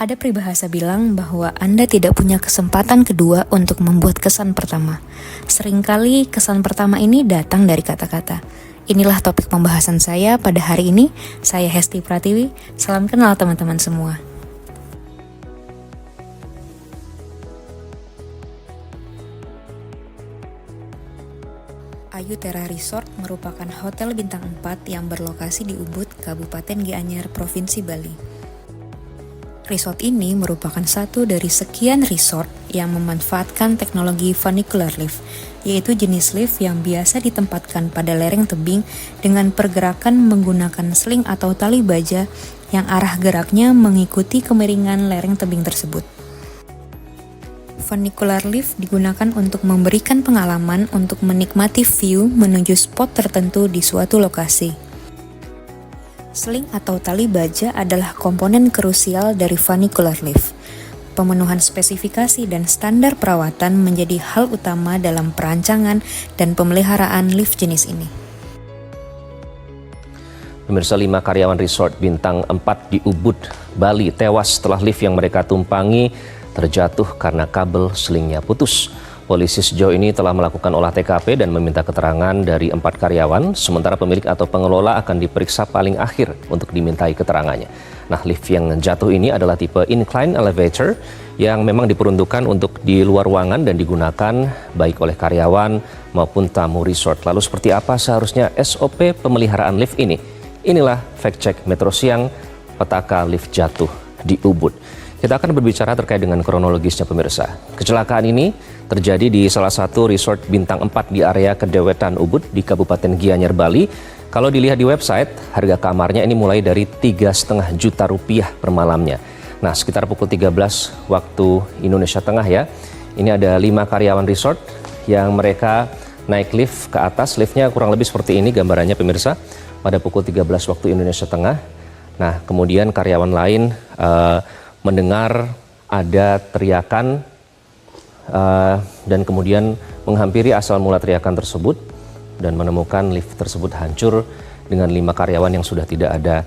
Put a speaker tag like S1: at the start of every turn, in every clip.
S1: Ada peribahasa bilang bahwa Anda tidak punya kesempatan kedua untuk membuat kesan pertama. Seringkali kesan pertama ini datang dari kata-kata. Inilah topik pembahasan saya pada hari ini. Saya Hesti Pratiwi. Salam kenal teman-teman semua. Ayu Tera Resort merupakan hotel bintang 4 yang berlokasi di Ubud, Kabupaten Gianyar, Provinsi Bali. Resort ini merupakan satu dari sekian resort yang memanfaatkan teknologi funicular lift, yaitu jenis lift yang biasa ditempatkan pada lereng tebing dengan pergerakan menggunakan sling atau tali baja yang arah geraknya mengikuti kemiringan lereng tebing tersebut. Funicular lift digunakan untuk memberikan pengalaman untuk menikmati view menuju spot tertentu di suatu lokasi. Sling atau tali baja adalah komponen krusial dari funicular lift. Pemenuhan spesifikasi dan standar perawatan menjadi hal utama dalam perancangan dan pemeliharaan lift jenis ini.
S2: Pemirsa, 5 karyawan resort bintang 4 di Ubud, Bali tewas setelah lift yang mereka tumpangi terjatuh karena kabel slingnya putus. Polisi sejauh ini telah melakukan olah TKP dan meminta keterangan dari 4 karyawan, sementara pemilik atau pengelola akan diperiksa paling akhir untuk dimintai keterangannya. Nah, lift yang jatuh ini adalah tipe incline elevator yang memang diperuntukkan untuk di luar ruangan dan digunakan baik oleh karyawan maupun tamu resort. Lalu seperti apa seharusnya SOP pemeliharaan lift ini? Inilah fact check Metro Siang, petaka lift jatuh di Ubud. Kita akan berbicara terkait dengan kronologisnya, pemirsa. Kecelakaan ini terjadi di salah satu resort bintang 4 di area Kedewetan Ubud di Kabupaten Gianyar, Bali. Kalau dilihat di website, harga kamarnya ini mulai dari 3,5 juta rupiah per malamnya. Nah, sekitar pukul 13 waktu Indonesia Tengah ya. Ini ada 5 karyawan resort yang mereka naik lift ke atas. Liftnya kurang lebih seperti ini gambarannya, pemirsa, pada pukul 13 waktu Indonesia Tengah. Nah, kemudian karyawan lain mendengar ada teriakan dan kemudian menghampiri asal mula teriakan tersebut dan menemukan lift tersebut hancur dengan 5 karyawan yang sudah tidak ada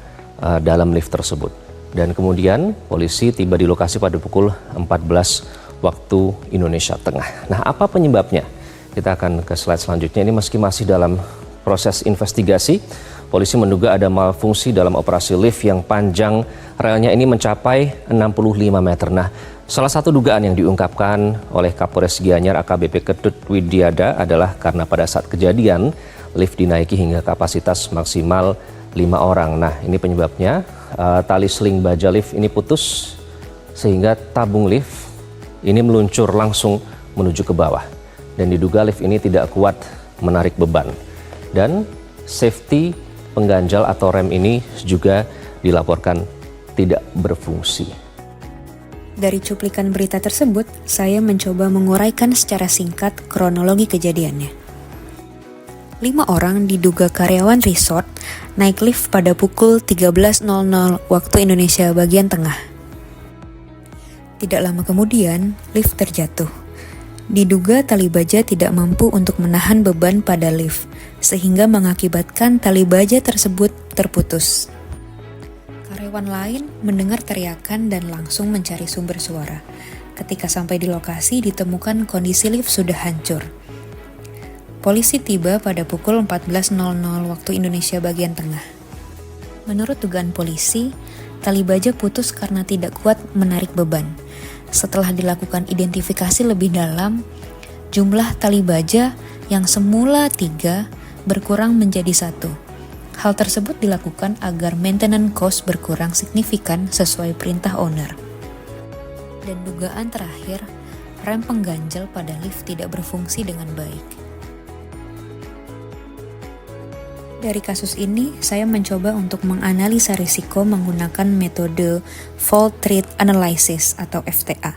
S2: dalam lift tersebut. Dan kemudian polisi tiba di lokasi pada pukul 14 waktu Indonesia Tengah. Nah, apa penyebabnya? Kita akan ke slide selanjutnya. Ini meski masih dalam proses investigasi, polisi menduga ada malfungsi dalam operasi lift yang panjang relnya ini mencapai 65 meter. Nah, salah satu dugaan yang diungkapkan oleh Kapolres Gianyar AKBP Ketut Widiada adalah karena pada saat kejadian lift dinaiki hingga kapasitas maksimal 5 orang. Nah, ini penyebabnya tali sling baja lift ini putus sehingga tabung lift ini meluncur langsung menuju ke bawah. Dan diduga lift ini tidak kuat menarik beban. Dan safety pengganjal atau rem ini juga dilaporkan tidak berfungsi.
S1: Dari cuplikan berita tersebut, saya mencoba menguraikan secara singkat kronologi kejadiannya. 5 orang diduga karyawan resort naik lift pada pukul 13.00 waktu Indonesia bagian tengah. Tidak lama kemudian, lift terjatuh. Diduga tali baja tidak mampu untuk menahan beban pada lift, sehingga mengakibatkan tali baja tersebut terputus. Karyawan lain mendengar teriakan dan langsung mencari sumber suara. Ketika sampai di lokasi, ditemukan kondisi lift sudah hancur. Polisi tiba pada pukul 14.00 waktu Indonesia bagian tengah. Menurut dugaan polisi, tali baja putus karena tidak kuat menarik beban. Setelah dilakukan identifikasi lebih dalam, jumlah tali baja yang semula 3 berkurang menjadi 1. Hal tersebut dilakukan agar maintenance cost berkurang signifikan sesuai perintah owner. Dan dugaan terakhir, rem pengganjal pada lift tidak berfungsi dengan baik. Dari kasus ini, saya mencoba untuk menganalisa risiko menggunakan metode Fault Tree Analysis atau FTA.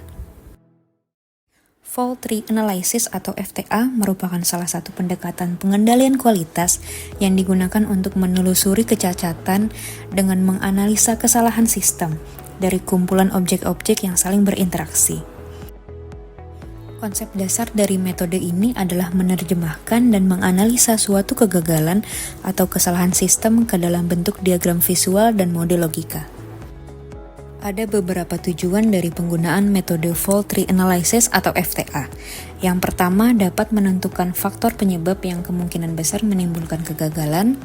S1: Fault Tree Analysis atau FTA merupakan salah satu pendekatan pengendalian kualitas yang digunakan untuk menelusuri kecacatan dengan menganalisa kesalahan sistem dari kumpulan objek-objek yang saling berinteraksi. Konsep dasar dari metode ini adalah menerjemahkan dan menganalisa suatu kegagalan atau kesalahan sistem ke dalam bentuk diagram visual dan model logika. Ada beberapa tujuan dari penggunaan metode Fault Tree Analysis atau FTA. Yang pertama, dapat menentukan faktor penyebab yang kemungkinan besar menimbulkan kegagalan.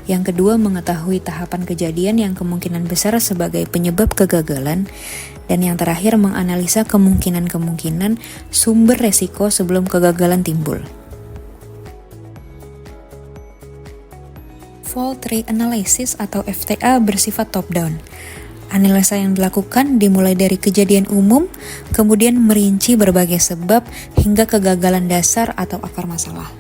S1: Yang kedua, mengetahui tahapan kejadian yang kemungkinan besar sebagai penyebab kegagalan. Dan yang terakhir, menganalisa kemungkinan-kemungkinan sumber resiko sebelum kegagalan timbul. Fault Tree Analysis atau FTA bersifat top-down. Analisa yang dilakukan dimulai dari kejadian umum, kemudian merinci berbagai sebab hingga kegagalan dasar atau akar masalah.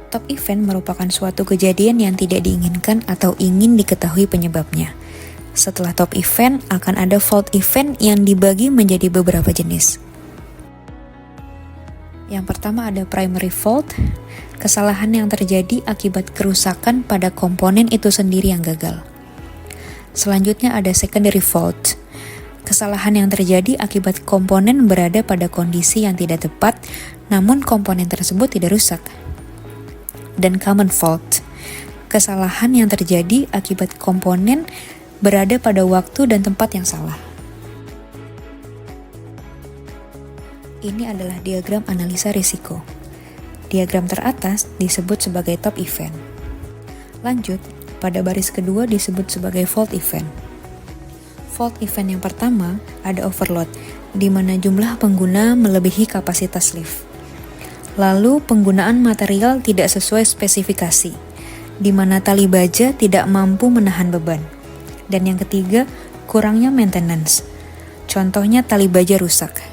S1: Top event merupakan suatu kejadian yang tidak diinginkan atau ingin diketahui penyebabnya. Setelah top event, akan ada fault event yang dibagi menjadi beberapa jenis. Yang pertama ada primary fault, kesalahan yang terjadi akibat kerusakan pada komponen itu sendiri yang gagal. Selanjutnya ada secondary fault, kesalahan yang terjadi akibat komponen berada pada kondisi yang tidak tepat, namun komponen tersebut tidak rusak. Dan common fault, kesalahan yang terjadi akibat komponen berada pada waktu dan tempat yang salah. Ini adalah diagram analisa risiko. Diagram teratas disebut sebagai top event. Lanjut, pada baris kedua disebut sebagai fault event. Fault event yang pertama ada overload, di mana jumlah pengguna melebihi kapasitas lift. Lalu penggunaan material tidak sesuai spesifikasi, di mana tali baja tidak mampu menahan beban. Dan yang ketiga, kurangnya maintenance. Contohnya tali baja rusak.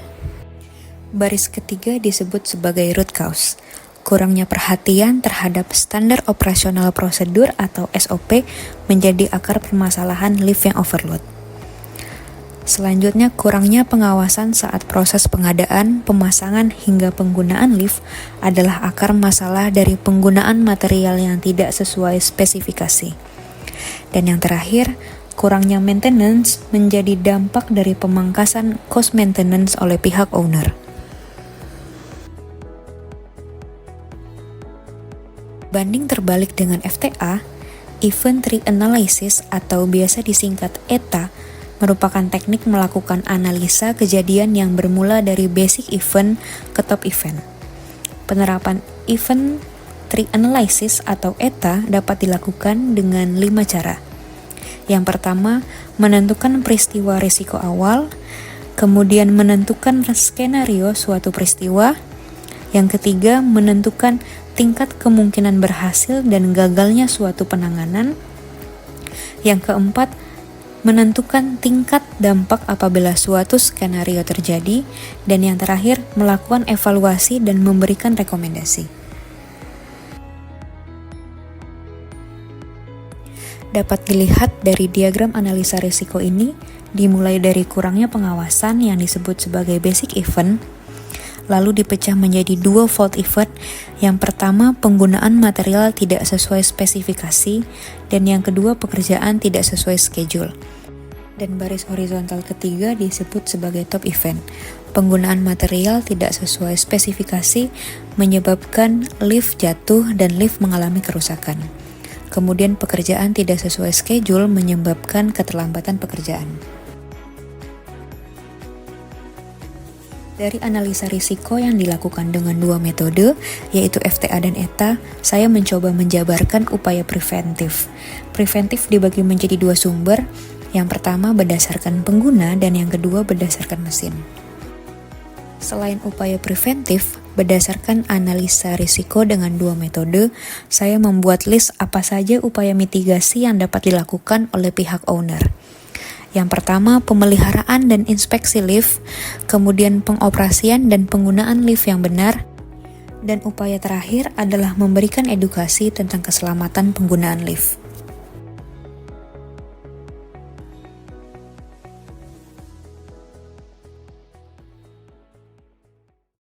S1: Baris ketiga disebut sebagai root cause. Kurangnya perhatian terhadap standar operasional prosedur atau SOP menjadi akar permasalahan lift yang overload. Selanjutnya, kurangnya pengawasan saat proses pengadaan, pemasangan hingga penggunaan lift adalah akar masalah dari penggunaan material yang tidak sesuai spesifikasi. Dan yang terakhir, kurangnya maintenance menjadi dampak dari pemangkasan cost maintenance oleh pihak owner. Banding terbalik dengan FTA, Event Tree Analysis atau biasa disingkat ETA merupakan teknik melakukan analisa kejadian yang bermula dari basic event ke top event. Penerapan Event Tree Analysis atau ETA dapat dilakukan dengan 5 cara. Yang pertama, menentukan peristiwa risiko awal, kemudian menentukan skenario suatu peristiwa. Yang ketiga, menentukan tingkat kemungkinan berhasil dan gagalnya suatu penanganan. Yang keempat, menentukan tingkat dampak apabila suatu skenario terjadi. Dan yang terakhir, melakukan evaluasi dan memberikan rekomendasi. Dapat dilihat dari diagram analisa risiko ini, dimulai dari kurangnya pengawasan yang disebut sebagai basic event, lalu dipecah menjadi 2 fault event. Yang pertama, penggunaan material tidak sesuai spesifikasi, dan yang kedua, pekerjaan tidak sesuai schedule. Dan baris horizontal ketiga disebut sebagai top event. Penggunaan material tidak sesuai spesifikasi menyebabkan lift jatuh dan lift mengalami kerusakan. Kemudian pekerjaan tidak sesuai schedule menyebabkan keterlambatan pekerjaan. Dari analisa risiko yang dilakukan dengan 2 metode, yaitu FTA dan ETA, saya mencoba menjabarkan upaya preventif. Preventif dibagi menjadi 2 sumber, yang pertama berdasarkan pengguna dan yang kedua berdasarkan mesin. Selain upaya preventif, berdasarkan analisa risiko dengan 2 metode, saya membuat list apa saja upaya mitigasi yang dapat dilakukan oleh pihak owner. Yang pertama, pemeliharaan dan inspeksi lift, kemudian pengoperasian dan penggunaan lift yang benar, dan upaya terakhir adalah memberikan edukasi tentang keselamatan penggunaan lift.